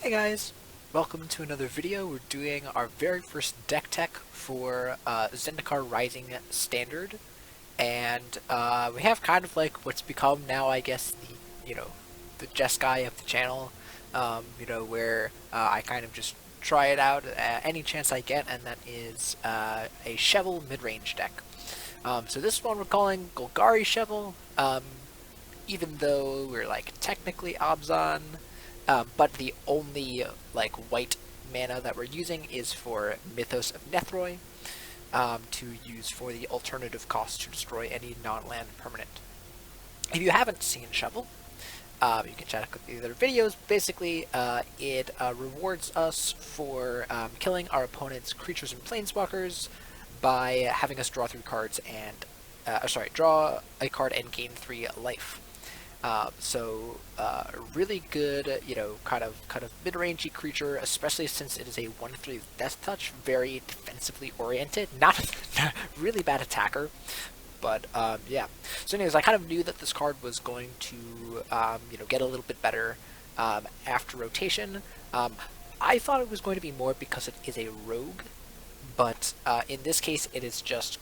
Hey guys, welcome to another video. We're doing our very first deck tech for Zendikar Rising Standard, and we have kind of like what's become now, I guess, the Jeskai of the channel. Where I kind of just try it out any chance I get, and that is a Chevill mid-range deck. So this one we're calling Golgari Chevill, even though we're like technically Obzon. But the only like white mana that we're using is for Mythos of Nethroi, to use for the alternative cost to destroy any non-land permanent. If you haven't seen Chevill, you can check out the other videos. Basically, it rewards us for killing our opponent's creatures and planeswalkers by having us draw 3 cards and draw a card and gain 3 life. Really good, kind of mid-rangey creature, especially since it is a 1/3 Death Touch, very defensively oriented, not really bad attacker, but yeah. So anyways, I kind of knew that this card was going to, get a little bit better after rotation. I thought it was going to be more because it is a rogue, but in this case, it is just,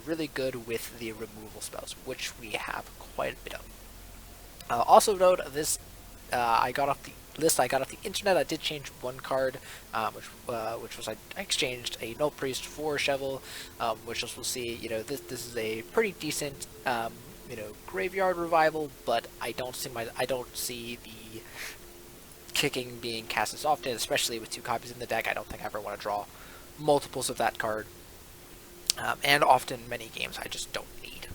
really good with the removal spells, which we have quite a bit of. Also note, this I got off the list I got off the internet. I did change one card, which was I exchanged a Null Priest for Chevill, which as we'll see, this is a pretty decent, graveyard revival, but I don't see the kicking being cast as often, especially with 2 copies in the deck. I don't think I ever want to draw multiples of that card, and often many games I just don't need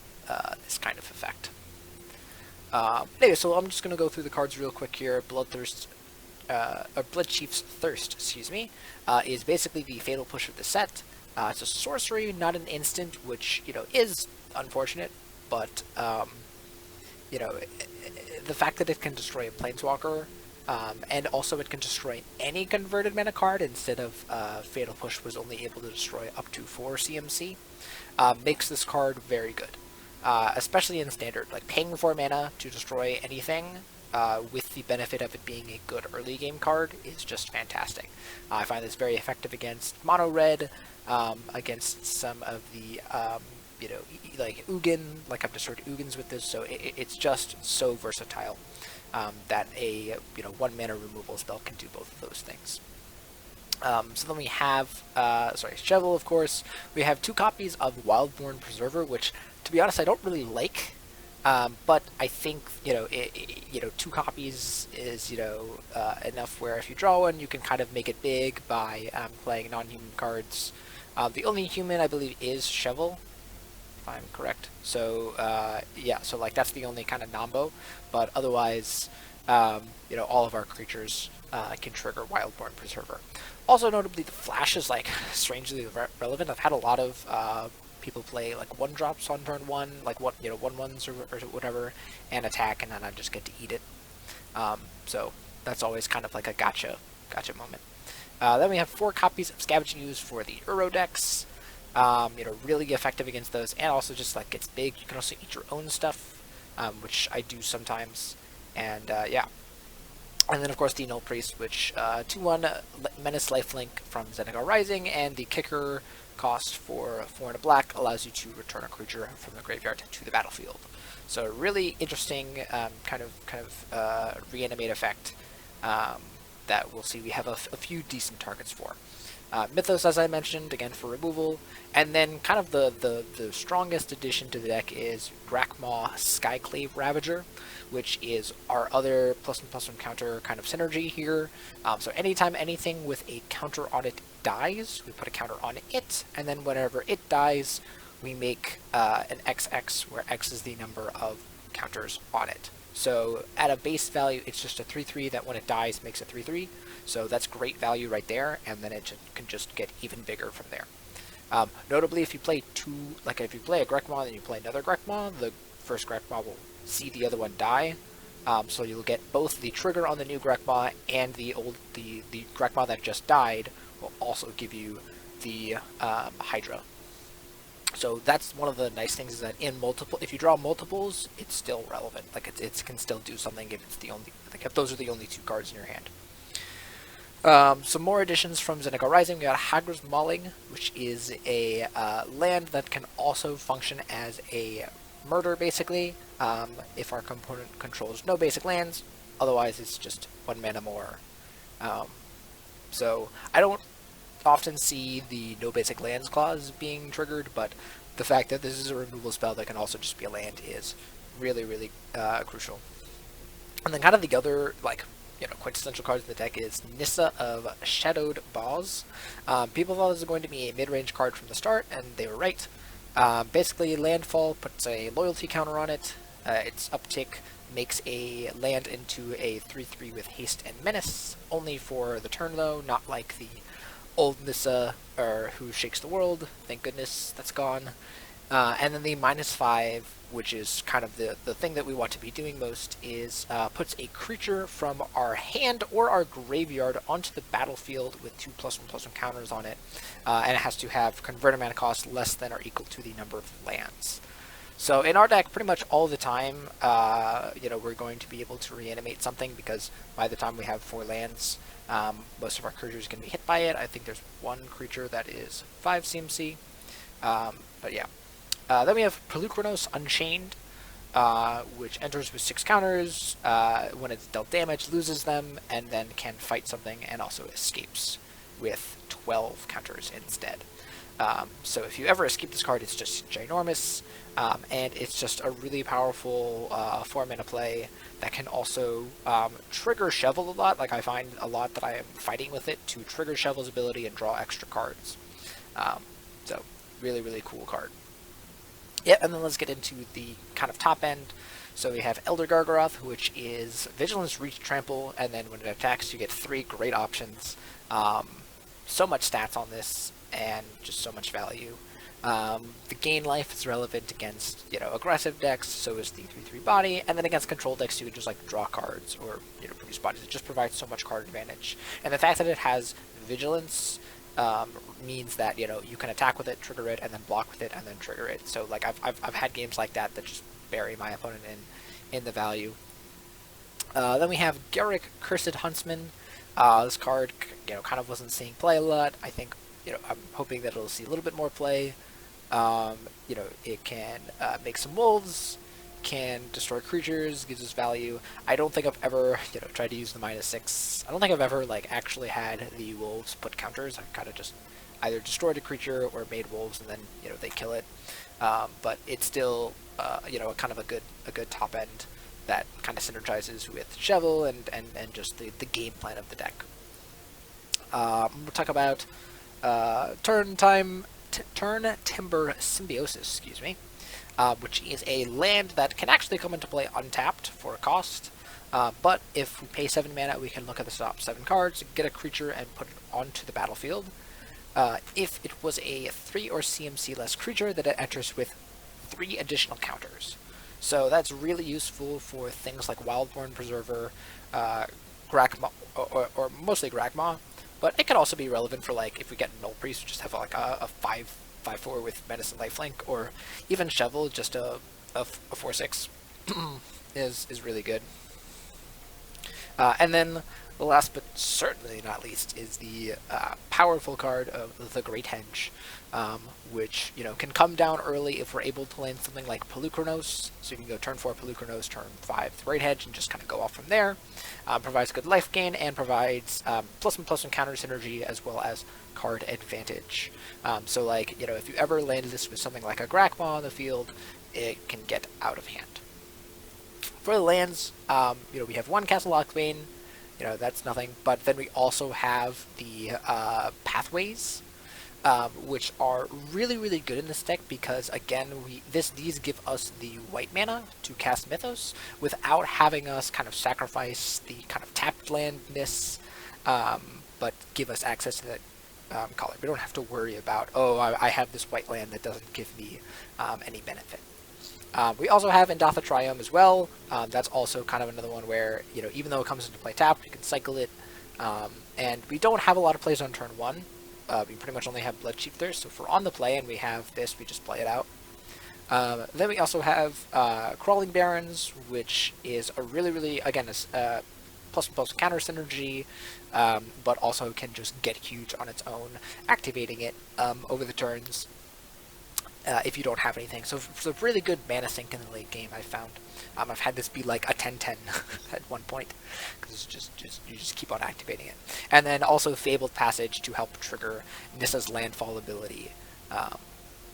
this kind of effect. Anyway, so I'm just going to go through the cards real quick here. Blood Chief's Thirst, excuse me, is basically the Fatal Push of the set. It's a sorcery, not an instant, which, is unfortunate, but, the fact that it can destroy a Planeswalker, and also it can destroy any converted mana card instead of Fatal Push was only able to destroy up to 4 CMC, makes this card very good. Especially in Standard, like paying 4 mana to destroy anything, with the benefit of it being a good early game card, is just fantastic. I find this very effective against mono red, against some of the, like Ugin, like I've destroyed Ugins with this, so it's just so versatile, that a 1 mana removal spell can do both of those things. So then we have, Chevill, of course. We have 2 copies of Wildborn Preserver, which, to be honest, I don't really like. But I think, 2 copies is, enough where if you draw one, you can kind of make it big by playing non-human cards. The only human, I believe, is Chevill, if I'm correct. So, yeah, so like that's the only kind of nombo. But otherwise, all of our creatures can trigger Wildborn Preserver. Also, notably, the Flash is like strangely relevant. I've had a lot of people play like 1-drops on turn 1, like 1/1s or whatever, and attack, and then I just get to eat it. So that's always kind of like a gotcha moment. Then we have 4 copies of Scavenging Ooze for the Uro decks. Really effective against those, and also just like gets big. You can also eat your own stuff, which I do sometimes, and yeah. And then, of course, the Null Priest, which 2/1 Menace Lifelink from Zendikar Rising, and the kicker cost for 4 and a black allows you to return a creature from the graveyard to the battlefield. So really interesting kind of reanimate effect that we'll see we have a few decent targets for. Mythos, as I mentioned, again for removal, and then kind of the strongest addition to the deck is Grakmaw Skyclave Ravager, which is our other +1/+1 counter kind of synergy here. So anytime anything with a counter on it dies, we put a counter on it, and then whenever it dies, we make an XX, where X is the number of counters on it. So at a base value, it's just a 3/3 that when it dies makes a 3/3. So that's great value right there, and then it can just get even bigger from there. Notably, if you play if you play a Grakmaw and then you play another Grakmaw, the first Grakmaw will see the other one die. So you'll get both the trigger on the new Grakmaw and the Grakmaw that just died will also give you the Hydra. So that's one of the nice things, is that if you draw multiples, it's still relevant. Like it can still do something if it's the only, like if those are the only 2 cards in your hand. Some more additions from Zendikar Rising. We got Hagra's Mauling, which is a land that can also function as a murder, basically, if our component controls no basic lands. Otherwise, it's just 1 mana more. Um, so I don't often see the no basic lands clause being triggered, but the fact that this is a removal spell that can also just be a land is really, really crucial. And then kind of the other, like, quintessential cards in the deck is Nissa of Shadowed Boss. People thought this was going to be a mid-range card from the start, and they were right. Basically, landfall puts a loyalty counter on it. Its uptick makes a land into a 3/3 with haste and menace, only for the turn though, not like the old Nissa or Who Shakes the World. Thank goodness that's gone. And then the -5, which is kind of the thing that we want to be doing most, is puts a creature from our hand or our graveyard onto the battlefield with 2+1/+1 counters on it, and it has to have converted mana cost less than or equal to the number of lands. So in our deck, pretty much all the time, we're going to be able to reanimate something, because by the time we have 4 lands, most of our creatures can be hit by it. I think there's one creature that is 5 CMC, but yeah. Then we have Pelucranos Unchained, which enters with 6 counters. When it's dealt damage, loses them, and then can fight something, and also escapes with 12 counters instead. So if you ever escape this card, it's just ginormous, and it's just a really powerful 4-mana play that can also trigger Chevill a lot. Like, I find a lot that I am fighting with it to trigger Chevill's ability and draw extra cards. So really, really cool card. Yeah, and then let's get into the kind of top end. So we have Elder Gargaroth, which is Vigilance, Reach, Trample, and then when it attacks, you get 3 great options. So much stats on this, and just so much value. The gain life is relevant against, aggressive decks, so is the 3/3 body, and then against control decks, you can just, like, draw cards, or, produce bodies. It just provides so much card advantage. And the fact that it has Vigilance means that, you can attack with it, trigger it, and then block with it, and then trigger it. So, like, I've had games like that just bury my opponent in the value. Then we have Garrick, Cursed Huntsman. This card, kind of wasn't seeing play a lot. I think, I'm hoping that it'll see a little bit more play. It can make some wolves, can destroy creatures, gives us value. I don't think I've ever, tried to use the -6. I don't think I've ever, like, actually had the wolves put counters. I kind of just either destroyed a creature or made wolves, and then, they kill it. But it's still, kind of a good top end that kind of synergizes with Chevill and just the game plan of the deck. We'll talk about Turn Timber Symbiosis, which is a land that can actually come into play untapped for a cost. But if we pay 7 mana, we can look at the top 7 cards, get a creature, and put it onto the battlefield. If it was a 3 or CMC less creature, that it enters with 3 additional counters. So that's really useful for things like Wildborn Preserver, Grakma, or mostly Grakma, but it can also be relevant for, like, if we get Null Priest, just have like a 5/4 with Menace and Lifelink, or even Chevill, just a 4/6 is really good. And then the last but certainly not least is the powerful card of the Great Henge, which, can come down early if we're able to land something like Pelucranos. So you can go turn 4 Pelucranos, turn 5 the Great Henge, and just kind of go off from there. Provides good life gain, and provides +1/+1 counter synergy, as well as card advantage. So, like, if you ever landed this with something like a Grakma on the field, it can get out of hand. For the lands, we have 1 Castle Lochbane. That's nothing. But then we also have the Pathways, which are really, really good in this deck, because, again, these give us the white mana to cast Mythos without having us kind of sacrifice the kind of tapped landness, but give us access to that color. We don't have to worry about, I have this white land that doesn't give me any benefit. We also have Indatha Triumph as well. That's also kind of another one where, even though it comes into play tapped, you can cycle it. And we don't have a lot of plays on turn 1. We pretty much only have Bloodchief Thirst, so if we're on the play and we have this, we just play it out. Then we also have Crawling Barrens, which is a really, really, again, a +1 plus counter synergy, but also can just get huge on its own, activating it over the turns if you don't have anything. So it's a really good mana sink in the late game, I found. I've had this be like a 10-10 at one point, because you just keep on activating it. And then also Fabled Passage to help trigger Nissa's landfall ability.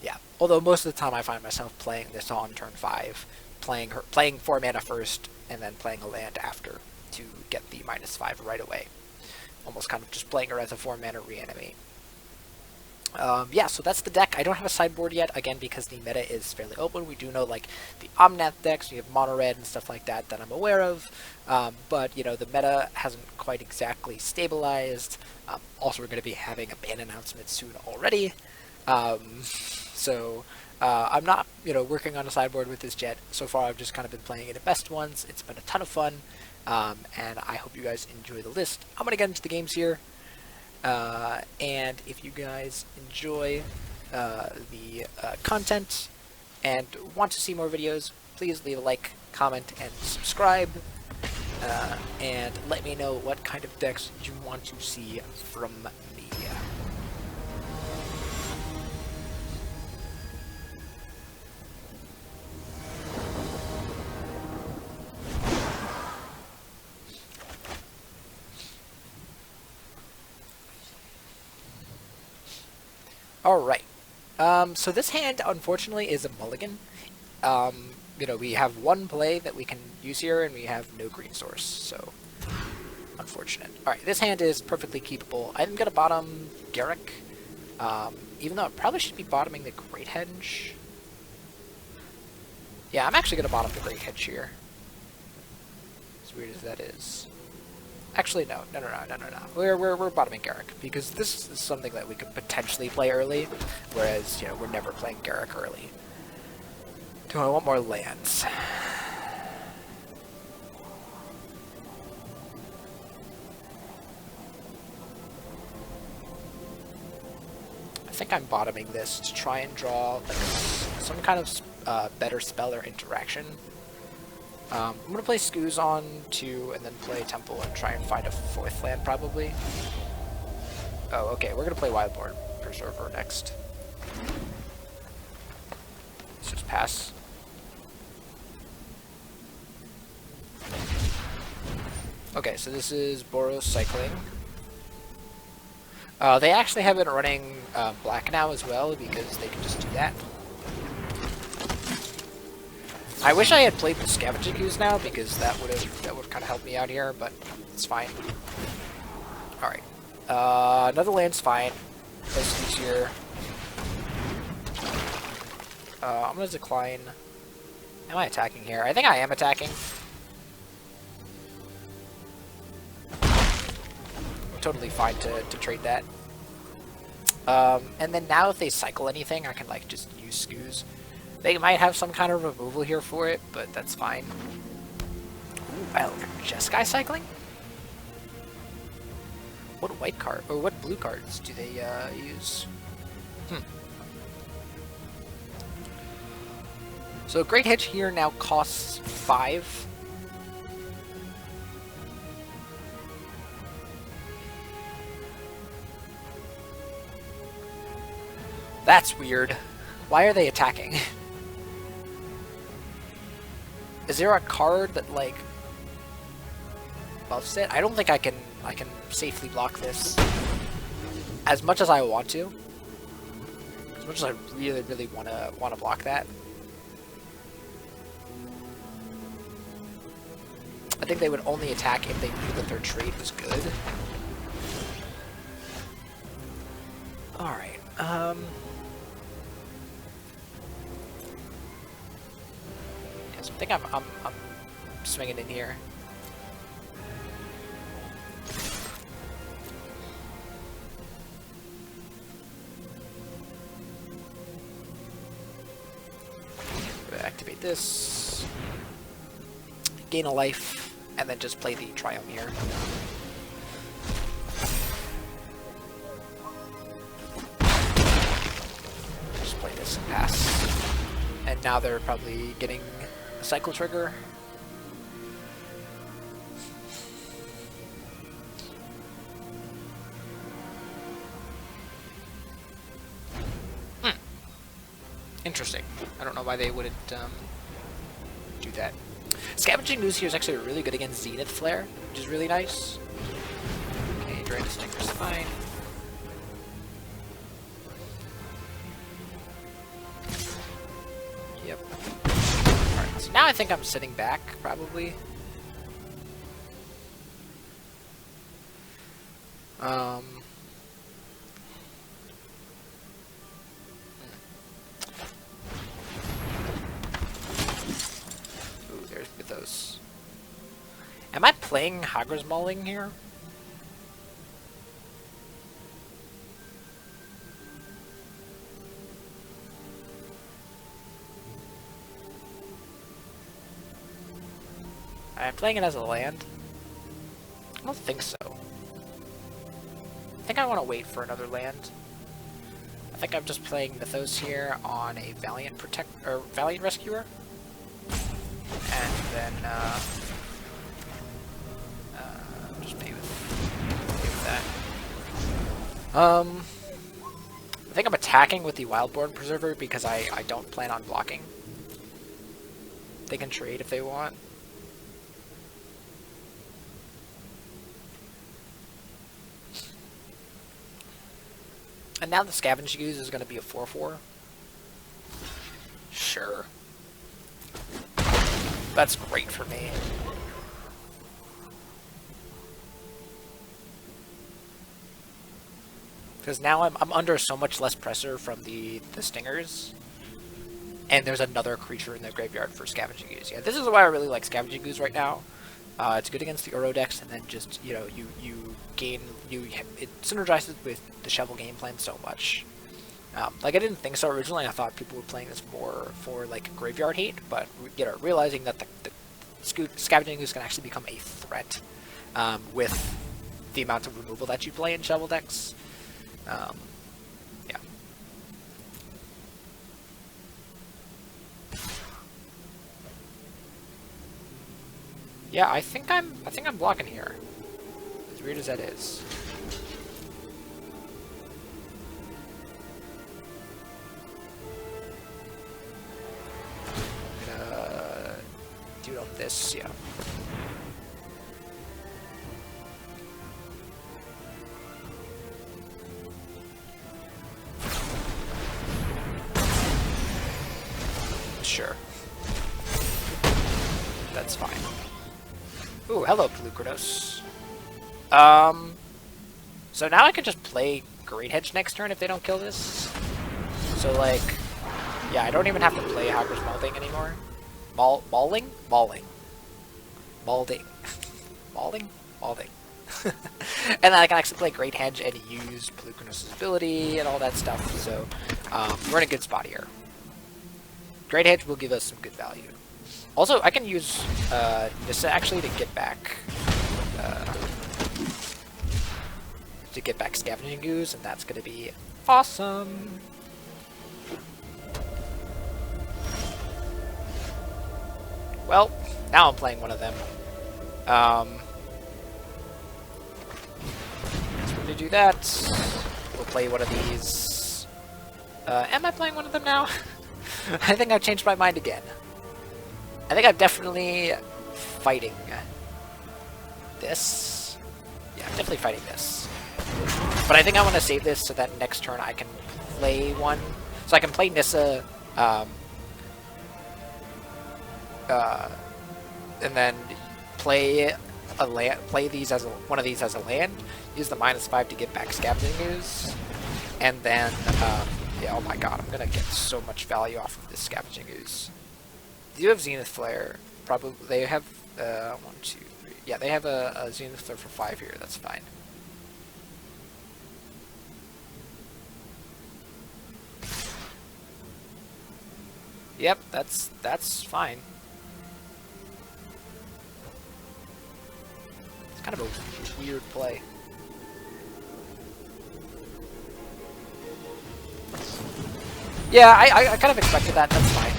Yeah, although most of the time I find myself playing this on turn 5, playing 4 mana first, and then playing a land after to get the -5 right away. Almost kind of just playing her as a 4 mana reanimate. Yeah, so that's the deck. I don't have a sideboard yet, again, because the meta is fairly open. We do know, like, the Omnath decks, we have Mono Red and stuff like that I'm aware of, but, you know, the meta hasn't quite exactly stabilized. Also, we're going to be having a ban announcement soon already, so I'm not, you know, working on a sideboard with this yet. So far, I've just kind of been playing it at best ones. It's been a ton of fun, and I hope you guys enjoy the list. I'm going to get into the games here. And if you guys enjoy the content and want to see more videos, please leave a like, comment, and subscribe. And let me know what kind of decks you want to see from me. Alright, so this hand, unfortunately, is a mulligan. You know, we have one play that we can use here, and we have no green source, so unfortunate. Alright, this hand is perfectly keepable. I'm going to bottom Garrick, even though I probably should be bottoming the Great Hedge. Yeah, I'm actually going to bottom the Great Hedge here. As weird as that is. Actually, no. We're bottoming Garrick, because this is something that we could potentially play early, whereas, you know, we're never playing Garrick early. Do I want more lands? I think I'm bottoming this to try and draw like some kind of better spell or interaction. I'm going to play Skoos on 2 and then play Temple and try and find a 4th land, probably. Oh, okay, we're going to play Wildborn Preserver next. Let's just pass. Okay, so this is Boros Cycling. They actually have been running Black now as well, because they can just do that. I wish I had played the Scavenging Ooze now, because that would kind of helped me out here, but it's fine. Alright. Another land's fine. This is here. I'm gonna decline. Am I attacking here? I think I am attacking. I'm totally fine to trade that. And then now if they cycle anything, I can like just use Skoos. They might have some kind of removal here for it, but that's fine. Ooh, well, Jeskai cycling? What white card, or what blue cards do they use? So Great Hedge here now costs 5. That's weird. Why are they attacking? Is there a card that, like, buffs it? I don't think I can safely block this. As much as I want to. As much as I really wanna block that. I think they would only attack if they knew that their trade was good. Alright, I think I'm swinging in here. Activate this, gain a life, and then just play the Triumph here. Just play this and pass. And now they're probably getting a cycle trigger. Interesting. I don't know why they wouldn't do that. Scavenging Ooze here is actually really good against Zenith Flare, which is really nice. Okay, Drain Stinker's fine. Yep. Alright, so now I think I'm sitting back, probably. Ooh, there's Mythos. Am I playing Hagra's Mauling here? I'm playing it as a land? I don't think so. I think I want to wait for another land. I think I'm just playing Mythos here on a Valiant Valiant Rescuer. And then just play with that. I think I'm attacking with the Wildborn Preserver because I don't plan on blocking. They can trade if they want. And now the Scavenging Ooze is going to be a 4/4. Sure. That's great for me. Because now I'm under so much less pressure from the Stingers. And there's another creature in the graveyard for Scavenging Ooze. Yeah, this is why I really like Scavenging Ooze right now. It's good against the Uro decks, and then just, you know, it synergizes with the Chevill game plan so much. Like, I didn't think so originally. I thought people were playing this more for, like, graveyard hate, but, you know, realizing that the Scavenging Ooze can actually become a threat with the amount of removal that you play in Chevill decks. Yeah. Yeah, I think I'm blocking here. As weird as that is. I'm gonna do it on this, yeah. Sure. That's fine. Ooh, hello, Pelucrados. So now I can just play Great Hedge next turn if they don't kill this. So, like, yeah, I don't even have to play Hagra's Mauling anymore. Mauling? Mauling. Maulding. Mauling? Maulding. And then I can actually play Great Hedge and use Pelucrados' ability and all that stuff. So, we're in a good spot here. Great Hedge will give us some good value. Also, I can use this actually to get back Scavenging Ooze, and that's going to be awesome. Well, now I'm playing one of them. So we're going to do that. We'll play one of these. Am I playing one of them now? I think I've changed my mind again. I think I'm definitely fighting this. Yeah, I'm definitely fighting this. But I think I want to save this so that next turn I can play one. So I can play Nissa, and then play a land, play these as one of these as a land. Use the -5 to get back Scavenging Ooze, and then yeah, oh my god, I'm gonna get so much value off of this Scavenging Ooze. Do you have Zenith Flare? Probably they have 1, 2, 3. Yeah, they have a Zenith Flare for 5 here. That's fine. Yep, that's fine. It's kind of a weird play. Yeah, I kind of expected that. That's fine.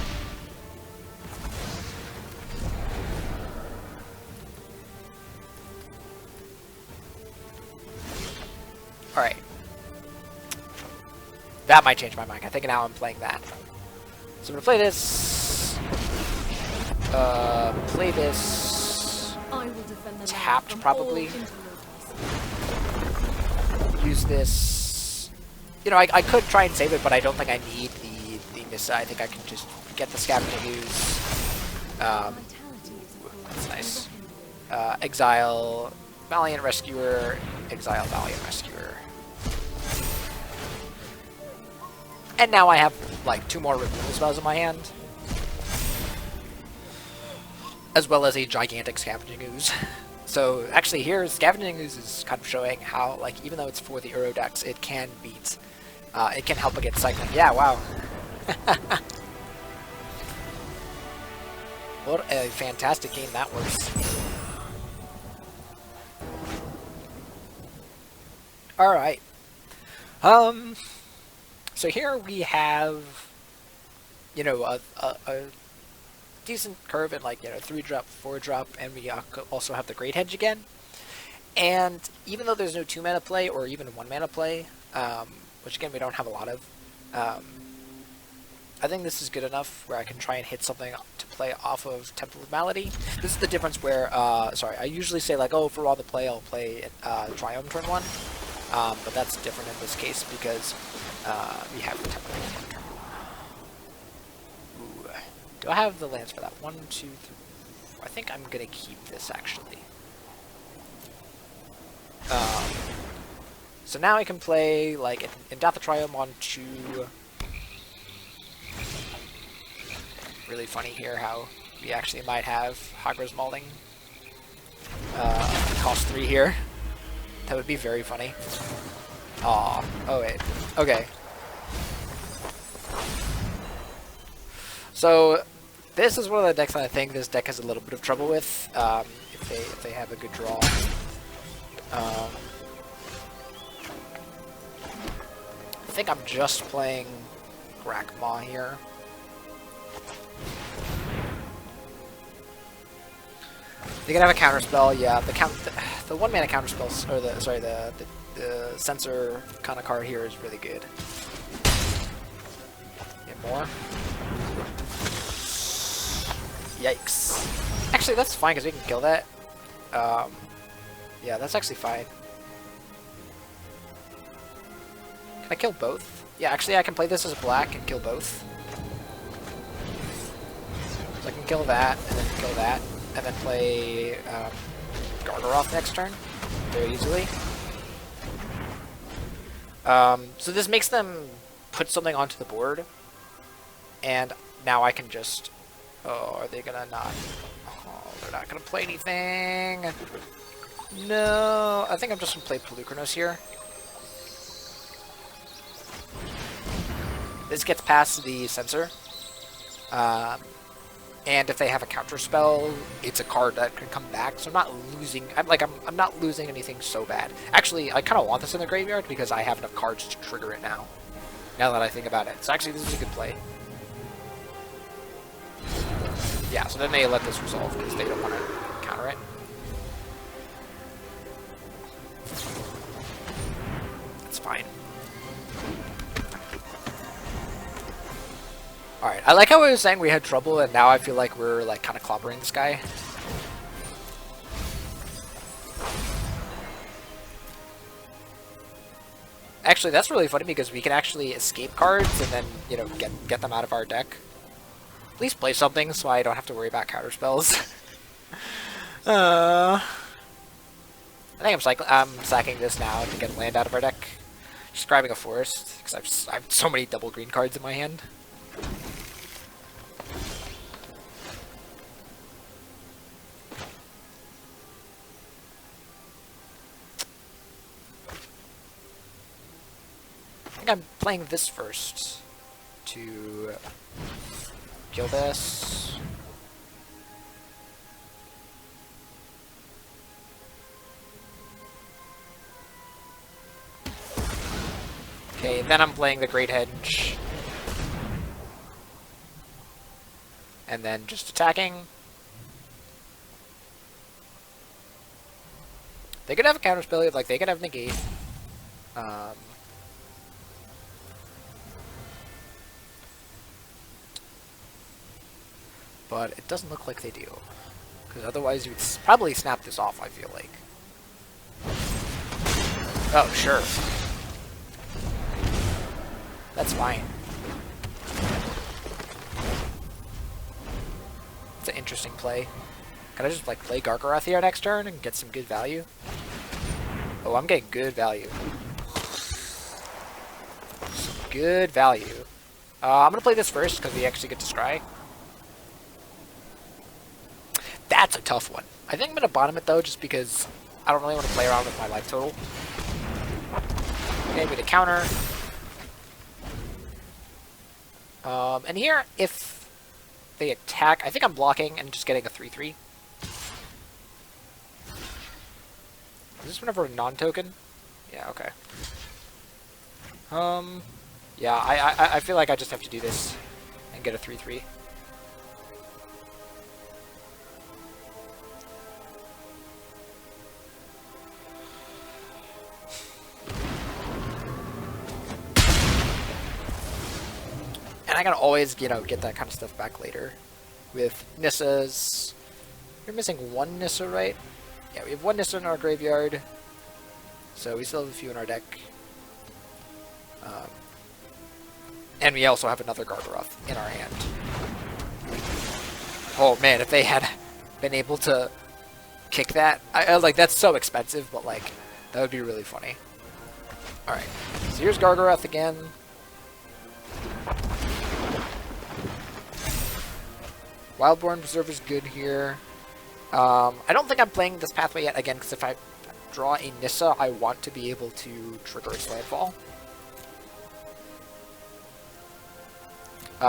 Alright. That might change my mind. I think now I'm playing that. So I'm gonna play this. Play this. I will defend the Tapped, land from probably. all interlopers. Use this. You know, I could try and save it, but I don't think I need the Missa. I think I can just get the Scavenging Ooze. That's nice. Exile Valiant Rescuer. Exile Valiant Rescuer. And now I have, like, 2 more removal spells in my hand. As well as a gigantic Scavenging Ooze. So, actually here, Scavenging Ooze is kind of showing how, like, even though it's for the Uro decks, it can beat, it can help against cycling. Yeah, wow. What a fantastic game that was. Alright. So here we have, you know, a decent curve in, like, you know, 3-drop, 4-drop, and we also have the Great Hedge again. And even though there's no 2-mana play or even 1-mana play, which again we don't have a lot of, I think this is good enough where I can try and hit something to play off of Temple of Malady. This is the difference where, sorry, I usually say, like, oh, for all the play, I'll play Triumph turn 1. But that's different in this case because we have the Temple of turn 1. Ooh. Do I have the lands for that? 1, 2, 3. I think I'm going to keep this, actually. So now I can play, like, in Death of Triumph on 2... Really funny here how we actually might have Hagra's Mauling cost 3 here. That would be very funny. Aw. Oh wait. Okay. So this is one of the decks that I think this deck has a little bit of trouble with if they have a good draw. I think I'm just playing Grakmaw here. They can have a counter spell, yeah. The 1-mana counter spells, or the censor kind of card here is really good. Get more. Yikes! Actually, that's fine because we can kill that. Yeah, that's actually fine. Can I kill both? Yeah, actually, I can play this as a black and kill both. So I can kill that and then kill that. And then play Gargaroth next turn, very easily. So this makes them put something onto the board, and now I can just... Oh, are they gonna not... Oh, they're not gonna play anything! No! I think I'm just gonna play Pelucranos here. This gets past the censor. And if they have a counter spell, it's a card that can come back. So I'm not losing. I'm not losing anything so bad. Actually, I kind of want this in the graveyard because I have enough cards to trigger it now. Now that I think about it, so actually this is a good play. Yeah. So then they let this resolve because they don't want to counter it. That's fine. Alright, I like how I was saying we had trouble, and now I feel like we're, like, kind of clobbering this guy. Actually, that's really funny because we can actually escape cards and then, you know, get them out of our deck. At least play something so I don't have to worry about counter spells. I think I'm sacking this now to get land out of our deck. Just grabbing a forest, because I have so many double green cards in my hand. I think I'm playing this first to kill this. Okay, then I'm playing the Great Hedge. And then just attacking. They could have a counterspell, like they could have negate. but it doesn't look like they do. Because otherwise you would probably snap this off, I feel like. Oh, sure. That's fine. It's an interesting play. Can I just like play Gargaroth here next turn and get some good value? Oh, I'm getting good value. Some good value. I'm gonna play this first because we actually get to scry. That's a tough one. I think I'm gonna bottom it though, just because I don't really want to play around with my life total. Okay, with a counter. And here, if they attack, I think I'm blocking and just getting a 3/3. Is this whenever a non-token? Yeah, okay. Yeah, I feel like I just have to do this and get a 3/3. And I gotta always, you know, get that kind of stuff back later. With Nissa's... We're missing one Nissa, right? Yeah, we have one Nissa in our graveyard. So we still have a few in our deck. And we also have another Gargaroth in our hand. Oh man, if they had been able to kick that... I like, that's so expensive, but like, that would be really funny. Alright, so here's Gargaroth again. Wildborn Preserver's good here. I don't think I'm playing this pathway yet, again, because if I draw a Nissa, I want to be able to trigger its landfall.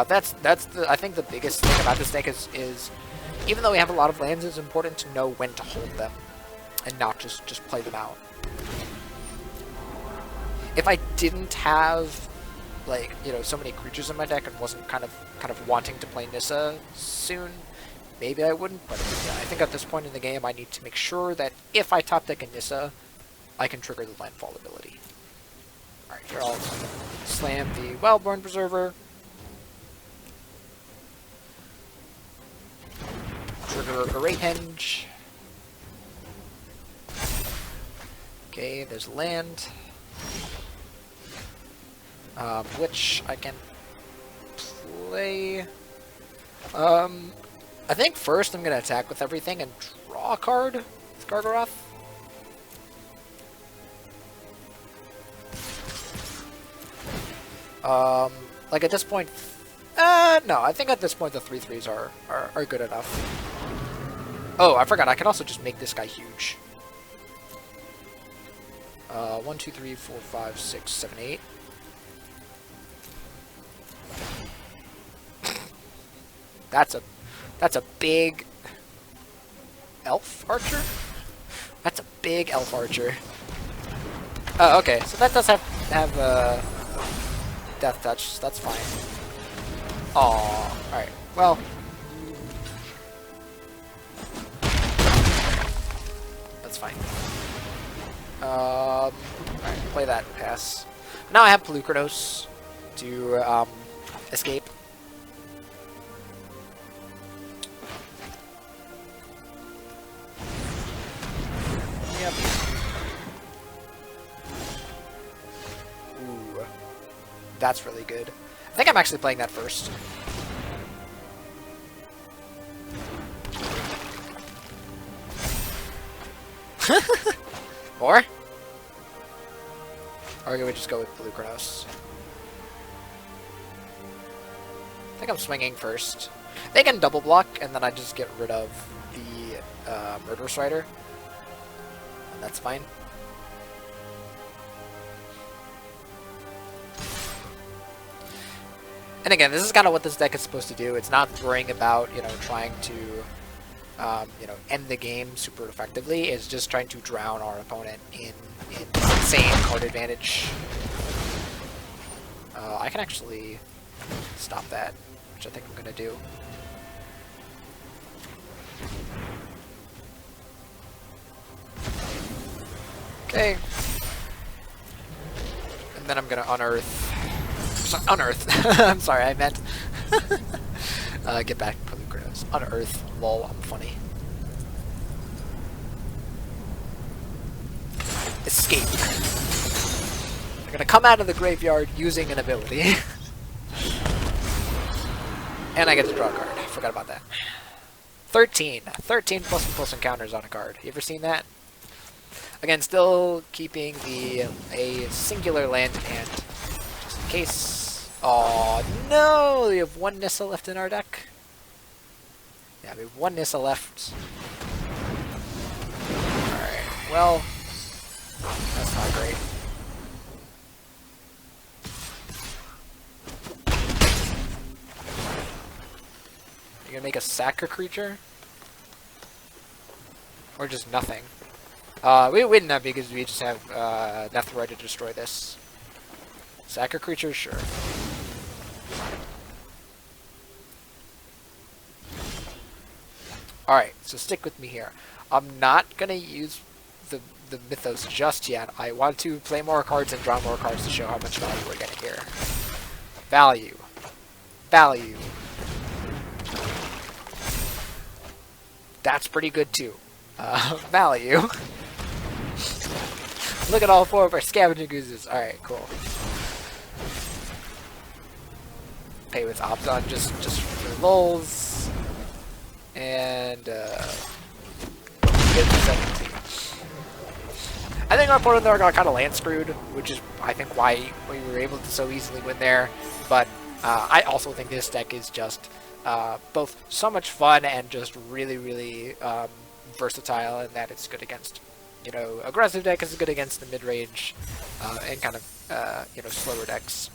That's I think the biggest thing about this deck is even though we have a lot of lands, it's important to know when to hold them and not just play them out. If I didn't have, like, you know, so many creatures in my deck and wasn't kind of wanting to play Nissa soon, maybe I wouldn't, but yeah, I think at this point in the game I need to make sure that if I top deck a Nissa, I can trigger the landfall ability. Alright, here I'll slam the Wildborn Preserver. Trigger a Great Henge. Okay, there's land. Which I can play. I think first I'm gonna attack with everything and draw a card with Gargaroth. Like at this point, no, I think at this point the 3/3s are good enough. Oh, I forgot, I can also just make this guy huge. 1, 2, 3, 4, 5, 6, 7, 8. That's a big elf archer? That's a big elf archer. Oh, okay, so that does have death touch, so that's fine. Aww, alright, well. That's fine. Alright, play that, pass. Now I have Pelucranos to escape. Yep. Ooh, that's really good. I think I'm actually playing that first. Or can we just go with Pelucranos? I think I'm swinging first. They can double block, and then I just get rid of the Murderous Rider. And that's fine. And again, this is kind of what this deck is supposed to do. It's not worrying about, you know, trying to, you know, end the game super effectively. It's just trying to drown our opponent in insane card advantage. I can actually stop that, which I think I'm going to do. Okay. And then I'm going to unearth. Unearth. I'm sorry, I meant get back lucratives. Unearth, lol, I'm funny. Escape. They're gonna come out of the graveyard using an ability. And I get to draw a card. Forgot about that. 13. 13 plus encounters on a card. You ever seen that? Again, still keeping a singular land in hand. Just in case. Oh no! We have one Nissa left in our deck. Yeah, we have one Nissa left. Alright, well, that's not great. You gonna make a sack a creature? Or just nothing? We win that because we just have Netherite to destroy this. Sack a creature? Sure. Alright, so stick with me here. I'm not gonna use the Mythos just yet. I want to play more cards and draw more cards to show how much value we're getting here. Value. Value. That's pretty good too. Value. Look at all four of our Scavenging Oozes. Alright, cool. Pay with Obzon just for lulz. And get the second team. I think our opponent there got kind of land screwed, which is I think why we were able to so easily win there. But I also think this deck is just both so much fun and just really versatile in that it's good against, you know, aggressive deck is good against the mid-range and kind of, you know, slower decks.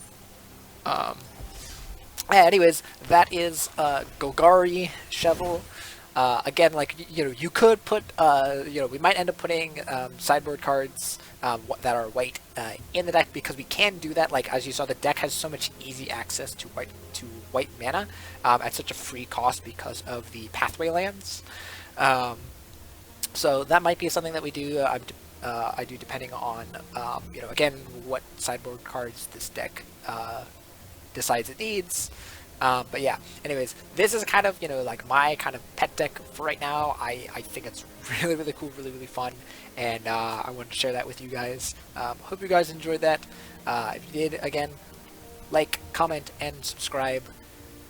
Anyways, that is Golgari, Chevill. Again, like, you know, you could put, you know, we might end up putting sideboard cards that are white in the deck because we can do that. Like, as you saw, the deck has so much easy access to white mana at such a free cost because of the pathway lands. So that might be something that we do. I do depending on, you know, again, what sideboard cards this deck decides it needs. But yeah, anyways, this is kind of, you know, like my kind of pet deck for right now. I think it's really cool, really fun, and I wanted to share that with you guys. Hope you guys enjoyed that. If you did, again, like, comment, and subscribe,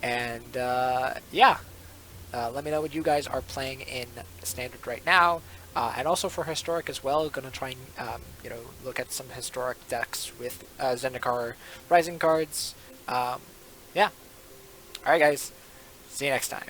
and yeah, let me know what you guys are playing in Standard right now, and also for Historic as well. Gonna try and you know, look at some Historic decks with Zendikar Rising cards. Yeah. Alright guys, see you next time.